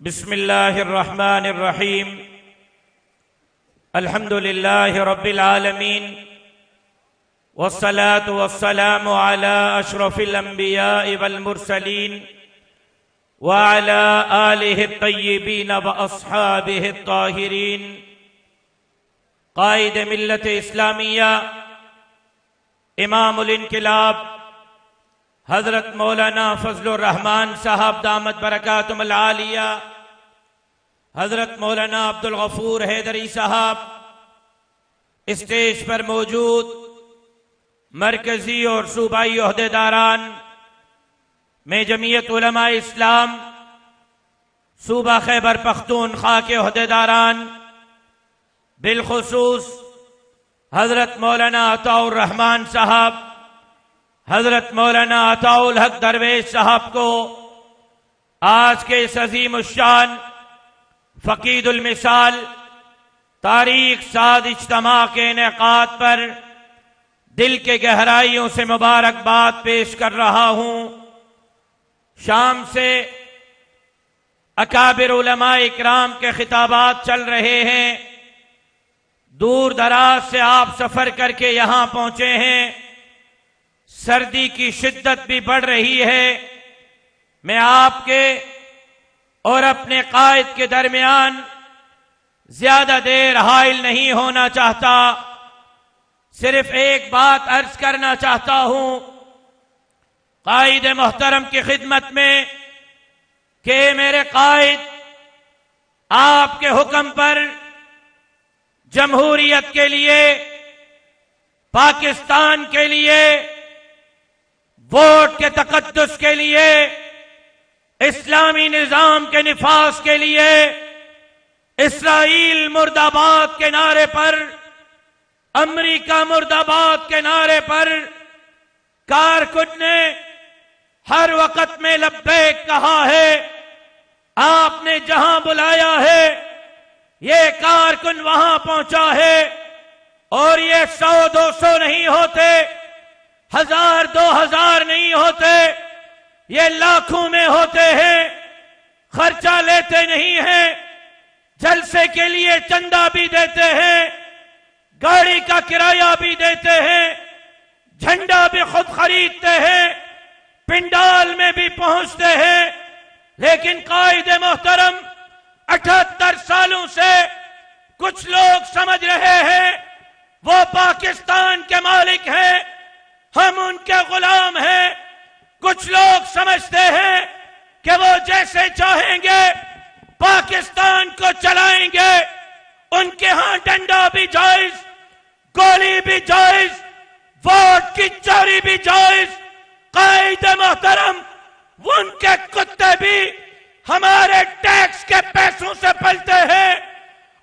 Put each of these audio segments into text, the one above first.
बिस्मिल्लाहिर्रहमानिर्रहीम। अल्हम्दुलिल्लाहि रब्बिल आलमीन वस्सलातु वस्सलामु अला अशरफिल अंबियाइ वल मुरसलीन व अला आलिहि तय्यिबीन व अस्हाबिहि ताहिरीन। कायद मिल्लत इस्लामिया इमामुल इनकिलाब हजरत मौलाना फजलुर रहमान साहब दामत बरकातुहुल आलिया, हजरत मौलाना अब्दुल गफूर हैदरी साहब, स्टेज पर मौजूद मरकजी और सूबाई ओहदेदारान में जमीयत उलमा इस्लाम सूबा खैबर पख्तूनख्वा के ओहदेदारान, बिलखुसूस हजरत मौलाना अताउर रहमान साहब, हजरत मौलाना अताउल हक दरवेश साहब को आज के इस अजीम उश्शान फकीदुल मिसाल तारीख साद इज्तिमा के इनेकाद पर दिल के गहराइयों से मुबारकबाद पेश कर रहा हूं। शाम से अकाबिर उलमा इकराम के खिताबात चल रहे हैं। दूर दराज से आप सफर करके यहां पहुंचे हैं। सर्दी की शिद्दत भी बढ़ रही है। मैं आपके और अपने कायद के दरमियान ज्यादा देर हाइल नहीं होना चाहता। सिर्फ एक बात अर्ज करना चाहता हूं कायद मोहतरम की खिदमत में कि मेरे कायद, आपके हुक्म पर जमहूरियत के लिए, पाकिस्तान के लिए, वोट के तकद्दुस के लिए, इस्लामी निजाम के निफाज के लिए, इस्राईल मुर्दाबाद के नारे पर, अमेरिका मुर्दाबाद के नारे पर कारकुन ने हर वक्त में लब्बैक कहा है। आपने जहां बुलाया है ये कारकुन वहां पहुंचा है। और ये 100-200 नहीं होते, 1000-2000 नहीं होते, ये लाखों में होते हैं। खर्चा लेते नहीं हैं, जलसे के लिए चंदा भी देते हैं, गाड़ी का किराया भी देते हैं, झंडा भी खुद खरीदते हैं, पिंडाल में भी पहुंचते हैं। लेकिन कायद मोहतरम 78 सालों से कुछ लोग समझ रहे हैं वो पाकिस्तान के मालिक हैं, हम उनके गुलाम हैं। कुछ लोग समझते हैं कि वो जैसे चाहेंगे पाकिस्तान को चलाएंगे। उनके यहां डंडा भी जायज, गोली भी जायज, वोट की चोरी भी जायज। कायद मोहतरम उनके कुत्ते भी हमारे टैक्स के पैसों से पलते हैं।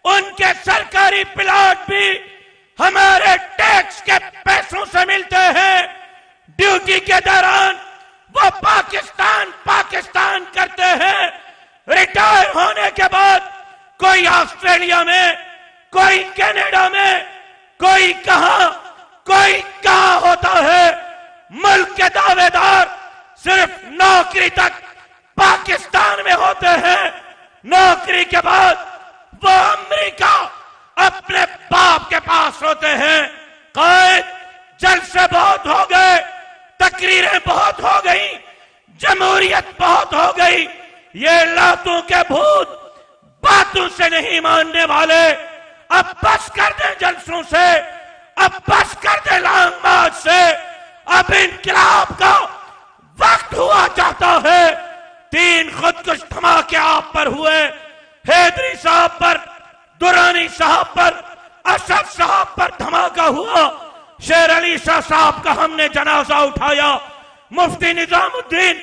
उनके सरकारी प्लाट भी हमारे टैक्स के पैसों से मिलते हैं। ड्यूटी के दौरान वो पाकिस्तान पाकिस्तान करते हैं। रिटायर होने के बाद कोई ऑस्ट्रेलिया में, कोई कनाडा में, कोई कहां होता है। मुल्क के दावेदार सिर्फ नौकरी तक पाकिस्तान में होते हैं। नौकरी के बाद वो अमेरिका अपने बाप के पास होते हैं। कायद जलसे बहुत हो गए, तकरीरें बहुत हो गई, जमहूरियत बहुत हो गई। ये लातों के भूत बातों से नहीं मानने वाले। अब बस कर दे जलसों से, अब बस कर दे लॉन्ग मार्च से। अब इनकलाब का वक्त हुआ चाहता है। 3 खुदकुश धमाके आप पर हुए, हैदरी साहब पर, दुरानी साहब पर, असद साहब पर धमाका हुआ। शेर अली शाह साहब का हमने जनाजा उठाया, मुफ्ती निजामुद्दीन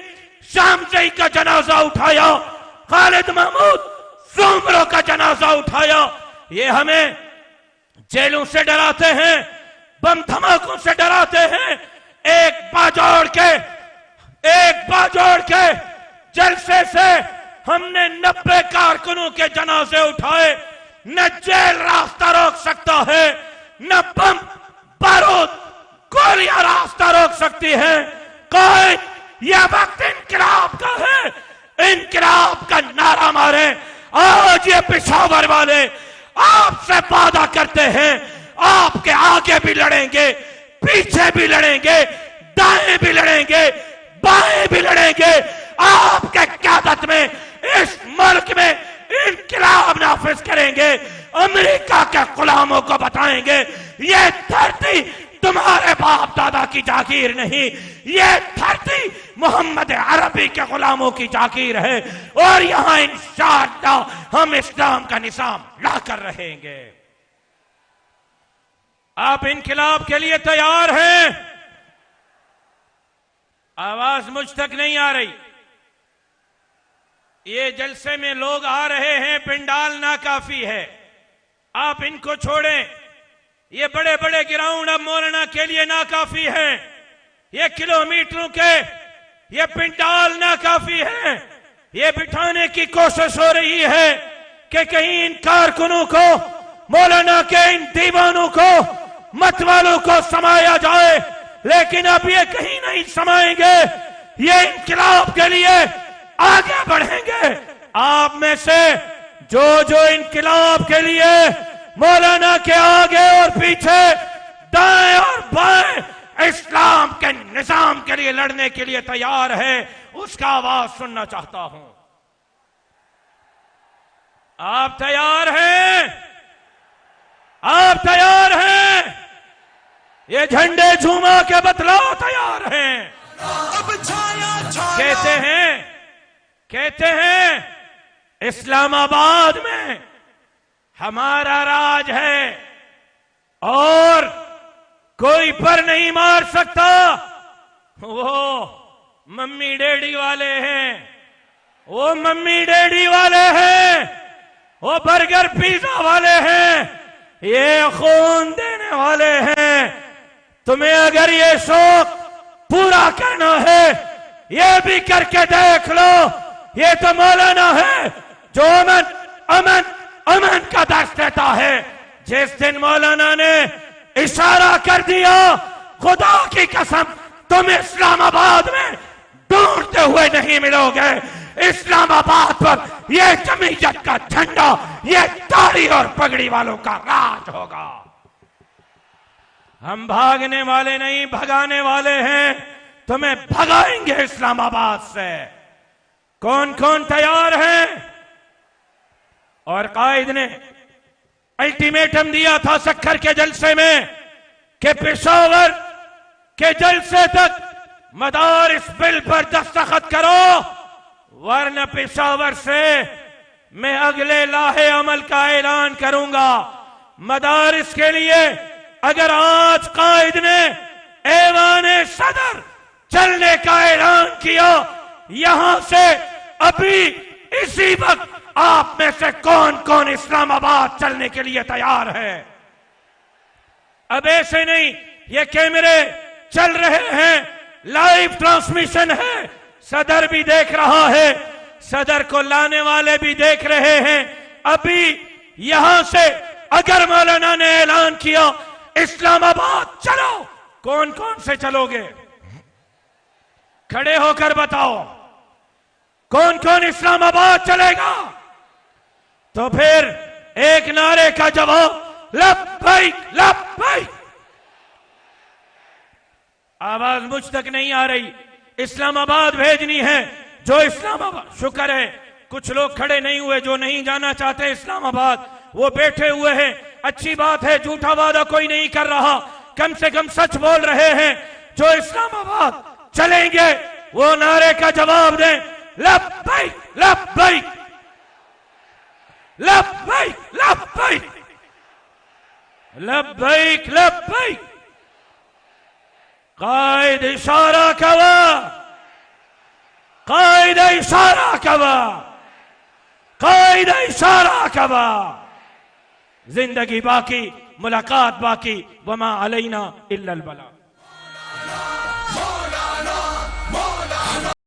शामजई का जनाजा उठाया, खालिद महमूद ज़ुमरो का जनाजा उठाया। ये हमें जेलों से डराते हैं, बम धमाकों से डराते हैं। एक बाजोड़ के जलसे से हमने 90 कारकुनों के जनाजे उठाए। न जेल रास्ता रोक सकता है, न बम बारूद गोलियां रास्ता रोक सकती है। कायद यह वक्त इनकलाब का है। इनकलाब का नारा मारे, आज ये पेशावर वाले आपसे वादा करते हैं, आपके आगे भी लड़ेंगे, पीछे भी लड़ेंगे, दाएं भी लड़ेंगे, बाएं भी लड़ेंगे, आपके क़यादत में इस मुल्क में इनकलाब नाफिज करेंगे। अमेरिका के गुलामों को बताएंगे ये धरती तुम्हारे बाप दादा की जागीर नहीं, ये धरती मोहम्मद अरबी के गुलामों की जागीर है, और यहां इंशाअल्लाह हम इस्लाम का निज़ाम लाकर रहेंगे। आप इनकलाब के लिए तैयार हैं? आवाज मुझ तक नहीं आ रही। ये जलसे में लोग आ रहे हैं, पिंडाल नाकाफी है, आप इनको छोड़ें। ये बड़े बड़े ग्राउंड अब मौलाना के लिए नाकाफी है, ये किलोमीटरों के ये पिंडाल नाकाफी है। ये बिठाने की कोशिश हो रही है कि कहीं इन कारकुनों को, मौलाना के इन दीवानों को, मतवालों को समाया जाए, लेकिन अब ये कहीं नहीं समाएंगे। ये इनकलाब के लिए आगे बढ़ेंगे। आप में से जो इनकलाब के लिए मौलाना के आगे और पीछे, दाएं और बाएं इस्लाम के निजाम के लिए लड़ने के लिए तैयार है, उसका आवाज सुनना चाहता हूं। आप तैयार हैं? आप तैयार हैं? ये झंडे झूमा के बतलाओ तैयार हैं? कहते हैं इस्लामाबाद में हमारा राज है और कोई पर नहीं मार सकता। वो मम्मी डैडी वाले हैं, वो मम्मी डैडी वाले हैं, वो बर्गर पिज्जा वाले हैं, ये खून देने वाले हैं। तुम्हें अगर ये शौक पूरा करना है, ये भी करके देख लो। ये तो मौलाना है जो अमन अमन अमन का दर्श देता है। जिस दिन मौलाना ने इशारा कर दिया, खुदा की कसम तुम इस्लामाबाद में ढूंढते हुए नहीं मिलोगे। इस्लामाबाद पर यह जमीयत का झंडा, यह दाढ़ी और पगड़ी वालों का राज होगा। हम भागने वाले नहीं, भगाने वाले हैं। तुम्हें भगाएंगे इस्लामाबाद से। कौन कौन तैयार है? और कायद ने अल्टीमेटम दिया था सक्खर के जलसे में कि पेशावर के जलसे तक मदारिस बिल पर दस्तखत करो, वरना पेशावर से मैं अगले लाहे अमल का ऐलान करूंगा। मदारिस के लिए अगर आज कायद ने ऐवाने सदर चलने का ऐलान किया, यहां से अभी इसी वक्त आप में से कौन कौन इस्लामाबाद चलने के लिए तैयार है? अब ऐसे नहीं, ये कैमरे चल रहे हैं, लाइव ट्रांसमिशन है, सदर भी देख रहा है, सदर को लाने वाले भी देख रहे हैं। अभी यहां से अगर मौलाना ने ऐलान किया इस्लामाबाद चलो, कौन कौन से चलोगे? खड़े होकर बताओ कौन कौन इस्लामाबाद चलेगा? तो फिर एक नारे का जवाब, लब्बैक लब्बैक। आवाज मुझ तक नहीं आ रही। इस्लामाबाद भेजनी है। जो इस्लामाबाद, शुक्र है कुछ लोग खड़े नहीं हुए, जो नहीं जाना चाहते इस्लामाबाद वो बैठे हुए हैं। अच्छी बात है, झूठा वादा कोई नहीं कर रहा, कम से कम सच बोल रहे हैं। जो इस्लामाबाद चलेंगे वो नारे का जवाब दें, लब्बैक लब्बैक लब्बैक लब्बैक लब्बैक लब्बैक। कायद इशारा कवा, कायद इशारा कवा, कायद इशारा कवा। जिंदगी बाकी, मुलाकात बाकी, वमा अलैना इल्लल बला।